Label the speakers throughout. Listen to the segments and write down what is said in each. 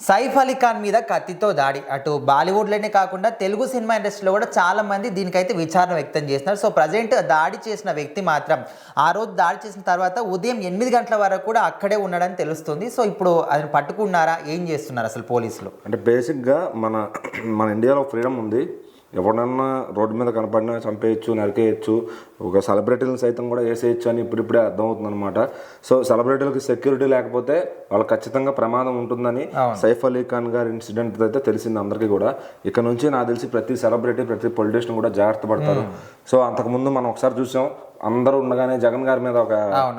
Speaker 1: సైఫ్ అలీ ఖాన్ మీద కత్తితో దాడి అటు బాలీవుడ్లోనే కాకుండా తెలుగు సినిమా ఇండస్ట్రీలో కూడా చాలా మంది దీనికైతే విచారణ వ్యక్తం చేస్తున్నారు. సో ప్రజెంట్ దాడి చేసిన వ్యక్తి మాత్రం ఆ రోజు దాడి చేసిన తర్వాత ఉదయం 8 గంటల వరకు కూడా అక్కడే ఉన్నాడని తెలుస్తుంది. సో ఇప్పుడు అది పట్టుకున్నారా, ఏం చేస్తున్నారు అసలు పోలీసులు?
Speaker 2: అంటే బేసిక్గా మన ఇండియాలో ఫ్రీడమ్ ఉంది. ఎవరన్నా రోడ్డు మీద కనపడినా చంపేయచ్చు, నరికేయచ్చు, ఒక సెలబ్రిటీలను సైతం కూడా వేసేయచ్చు అని ఇప్పుడిప్పుడే అర్థమవుతుంది అనమాట. సో సెలబ్రిటీలకు సెక్యూరిటీ లేకపోతే వాళ్ళకి ఖచ్చితంగా ప్రమాదం ఉంటుందని సైఫ్ అలీ ఖాన్ గారి ఇన్సిడెంట్ అయితే తెలిసింది అందరికీ కూడా. ఇక నుంచి నాకు తెలిసి ప్రతి సెలబ్రిటీ, ప్రతి పొలిటీషియన్ కూడా జాగ్రత్త పడతారు. సో అంతకుముందు మనం ఒకసారి చూసాం, అందరూ ఉండగానే జగన్ గారి మీద ఒక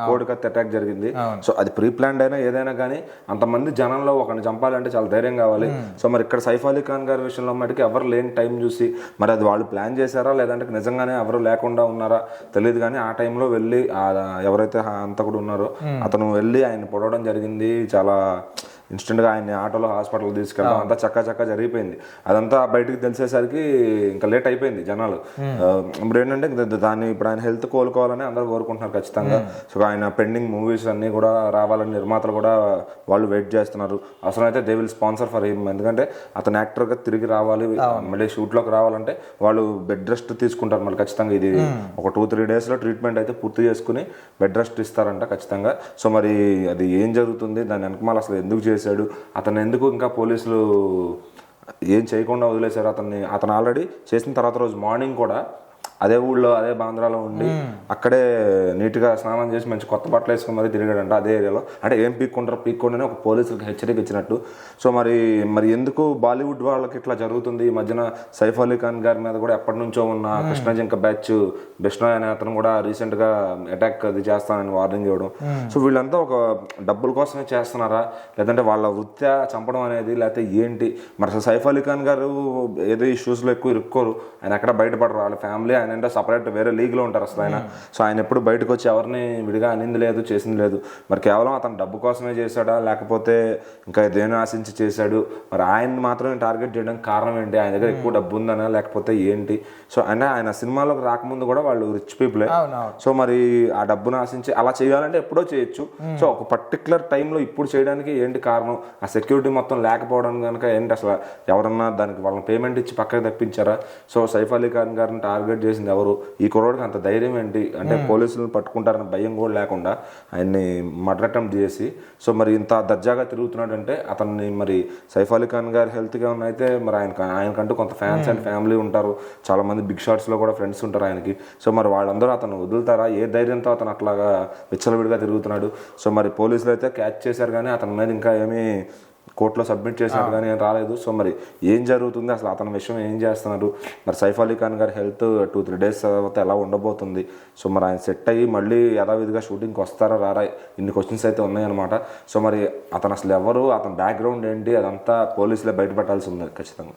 Speaker 2: కోడికత్తి అటాక్ జరిగింది. సో అది ప్రీ ప్లాన్డ్ అయినా ఏదైనా కానీ అంతమంది జనంలో ఒకరిని చంపాలంటే చాలా ధైర్యం కావాలి. సో మరి ఇక్కడ సైఫ్ అలీ ఖాన్ గారి విషయంలో మటుకు ఎవరు లేని టైం చూసి మరి అది వాళ్ళు ప్లాన్ చేశారా లేదంటే నిజంగానే ఎవరు లేకుండా ఉన్నారా తెలియదు, కానీ ఆ టైంలో వెళ్ళి ఎవరైతే హంతకుడు ఉన్నారో అతను వెళ్ళి ఆయన పొడవడం జరిగింది. చాలా ఇన్స్టెంట్గా ఆయన్ని ఆటోలో హాస్పిటల్ తీసుకెళ్ళడం అంతా చక్కా జరిగిపోయింది. అదంతా బయటకు తెలిసేసరికి ఇంకా లేట్ అయిపోయింది జనాలు. ఇప్పుడు ఏంటంటే దాన్ని ఇప్పుడు ఆయన హెల్త్ కోలుకోవాలని అందరూ కోరుకుంటున్నారు ఖచ్చితంగా. సో ఆయన పెండింగ్ మూవీస్ అన్నీ కూడా రావాలని నిర్మాతలు కూడా వాళ్ళు వెయిట్ చేస్తున్నారు. అవసరమైతే they will sponsor for him. ఎందుకంటే అతను యాక్టర్గా తిరిగి రావాలి, మళ్ళీ షూట్లోకి రావాలంటే వాళ్ళు బెడ్ రెస్ట్ తీసుకుంటారు మళ్ళీ ఖచ్చితంగా. ఇది ఒక 2-3 డేస్లో ట్రీట్మెంట్ అయితే పూర్తి చేసుకుని బెడ్ రెస్ట్ ఇస్తారంట ఖచ్చితంగా. సో మరి అది ఏం జరుగుతుంది, దాని వెనకమాల అసలు ఎందుకు చేశాడు, అతను ఎందుకు ఇంకా పోలీసులు ఏం చేయకుండా వదిలేశారు అతను ఆల్రెడీ చేసిన తర్వాత రోజు మార్నింగ్ కూడా అదే ఊళ్ళో అదే బాంద్రాలో ఉండి అక్కడే నీట్గా స్నానం చేసి మంచి కొత్త బట్టలు వేసుకుని మరీ తిరిగాడంట అదే ఏరియాలో. అంటే ఏం పీక్కుంటారో ఒక పోలీసులకు హెచ్చరిక ఇచ్చినట్టు. సో మరి ఎందుకు బాలీవుడ్ వాళ్ళకి ఇట్లా జరుగుతుంది? ఈ మధ్యన సైఫ్ అలీ ఖాన్ గారి మీద కూడా ఎప్పటి నుంచో ఉన్న కృష్ణజింక బ్యాచ్ బిష్ణోయ్ అనే అతను కూడా రీసెంట్గా అటాక్ అది చేస్తానని వార్నింగ్ ఇవ్వడం. సో వీళ్ళంతా ఒక డబ్బుల కోసమే చేస్తున్నారా లేదంటే వాళ్ళ వృత్తి చంపడం అనేది లేకపోతే ఏంటి? మరి సైఫ్ అలీ ఖాన్ గారు ఏదో ఇష్యూస్లో ఎక్కువ ఇరుక్కోరు, ఆయన ఎక్కడ బయటపడరు. వాళ్ళ ఫ్యామిలీ ఆయన అంటే సపరేట్ వేరే లీగ్లో ఉంటారు అసలు ఆయన. సో ఆయన ఎప్పుడు బయటకు వచ్చి ఎవరిని విడిగా అనింది లేదు, చేసింది లేదు. మరి కేవలం అతను డబ్బు కోసమే చేశాడా లేకపోతే ఇంకా దేని ఆశించి చేశాడు? మరి ఆయన్ని మాత్రమే టార్గెట్ చేయడానికి కారణం ఏంటి? ఆయన దగ్గర ఎక్కువ డబ్బు ఉందనా లేకపోతే ఏంటి? సో అంటే ఆయన సినిమాలోకి రాకముందు కూడా వాళ్ళు రిచ్ పీపులే. సో మరి ఆ డబ్బును ఆశించి అలా చేయాలంటే ఎప్పుడో చేయొచ్చు. సో ఒక పర్టికులర్ టైంలో ఇప్పుడు చేయడానికి ఏంటి కారణం? ఆ సెక్యూరిటీ మొత్తం లేకపోవడం కనుక ఏంటి అసలు? ఎవరన్నా దానికి వాళ్ళని పేమెంట్ ఇచ్చి పక్కకు తప్పించారా? సో సైఫ్ అలీ ఖాన్ గారిని టార్గెట్ చేసింది ఎవరు? ఈ కుర్రోడికి అంత ధైర్యం ఏంటి? అంటే పోలీసులను పట్టుకుంటారని భయం కూడా లేకుండా ఆయన్ని మర్డర్ అటెంప్ట్ చేసి సో మరి ఇంత దర్జాగా తిరుగుతున్నాడంటే అతన్ని మరి సైఫ్ అలీ ఖాన్ గారి హెల్త్గా అయితే మరి ఆయనకంటూ కొంత ఫ్యాన్స్ అండ్ ఫ్యామిలీ ఉంటారు, చాలా మంది బిగ్ షాట్స్లో కూడా ఫ్రెండ్స్ ఉంటారు ఆయనకి. సో మరి వాళ్ళందరూ అతను వదులుతారా? ఏ ధైర్యంతో అతను అట్లాగా విచ్చలవిడిగా తిరుగుతున్నాడు? సో మరి పోలీసులు అయితే క్యాచ్ చేశారు కానీ అతని మీద ఇంకా ఏమీ కోర్టులో సబ్మిట్ చేసినట్టు కానీ ఏం రాలేదు. సో మరి ఏం జరుగుతుంది అసలు? అతని విషయం ఏం చేస్తున్నారు? మరి సైఫ్ అలీ ఖాన్ గారి హెల్త్ 2-3 డేస్ తర్వాత ఎలా ఉండబోతుంది? సో మరి ఆయన సెట్ అయ్యి మళ్ళీ యథావిధిగా షూటింగ్కి వస్తారా రారా? ఇన్ని క్వశ్చన్స్ అయితే ఉన్నాయన్నమాట. సో మరి అతను అసలు ఎవరు, అతని బ్యాక్గ్రౌండ్ ఏంటి, అదంతా పోలీసులే బయటపెట్టాల్సి ఉంది ఖచ్చితంగా.